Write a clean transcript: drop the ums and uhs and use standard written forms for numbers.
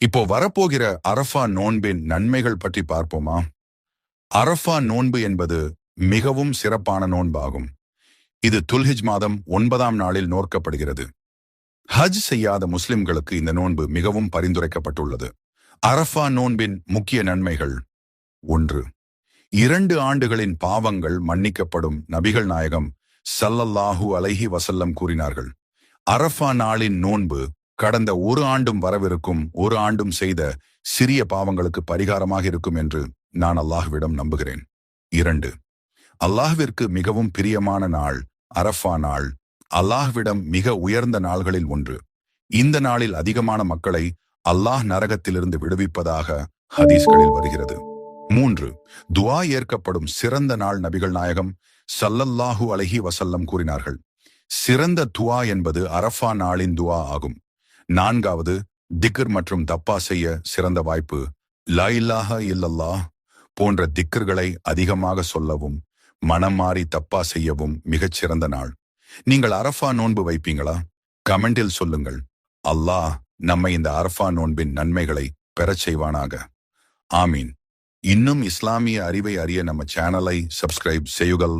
இப்போ வரப்போகிற அரஃபா நோன்பின் நன்மைகள் பற்றி பார்ப்போமா? அரஃபா நோன்பு என்பது மிகவும் சிறப்பான நோன்பாகும். இது துல்ஹிஜ் மாதம் 9ஆம் நாளில் நோக்கப்படுகிறது. ஹஜ் செய்யாத முஸ்லிம்களுக்கு இந்த நோன்பு மிகவும் பரிந்துரைக்கப்பட்டுள்ளது. அரஃபா நோன்பின் முக்கிய நன்மைகள்: 1. 2 ஆண்டுகளின் பாவங்கள் மன்னிக்கப்படும். நபிகள் நாயகம் ஸல்லல்லாஹு அலைஹி வஸல்லம் கூறினார்கள், அரஃபா நாளின் நோன்பு கடந்த ஒரு ஆண்டும் வரவிருக்கும் ஒரு ஆண்டும் செய்த சிறிய பாவங்களுக்கு பரிகாரமாக இருக்கும் என்று நான் அல்லாஹ்விடம் நம்புகிறேன். 2. அல்லாஹ்விற்கு மிகவும் பிரியமான நாள் அரஃபா நாள். அல்லாஹ்விடம் மிக உயர்ந்த நாள்களில் ஒன்று. இந்த நாளில் அதிகமான மக்களை அல்லாஹ் நரகத்திலிருந்து விடுவிப்பதாக ஹதீஸ்களில் வருகிறது. 3. துஆ ஏற்கப்படும் சிறந்த நாள். நபிகள் நாயகம் ஸல்லல்லாஹு அலைஹி வஸல்லம் கூறினார்கள், சிறந்த துஆ என்பது அரஃபா நாளின் துஆ ஆகும். 4. திக்ர் மற்றும் தப்பா செய்ய சிறந்த வாய்ப்பு. லா இலாஹ இல்லல்லாஹ் போன்ற திக்ர்களை அதிகமாக சொல்லவும் மனம் மாறி தப்பா செய்யவும் மிகச் சிறந்த நாள். நீங்கள் அரஃபா நோன்பு வைப்பீங்களா? கமெண்டில் சொல்லுங்கள். அல்லாஹ் நம்மை இந்த அரஃபா நோன்பின் நன்மைகளை பெறச் செய்வானாக. ஆமீன். இன்னும் இஸ்லாமிய அறிவை அறிய நம்ம சேனலை சப்ஸ்கிரைப் செய்யுங்கள்.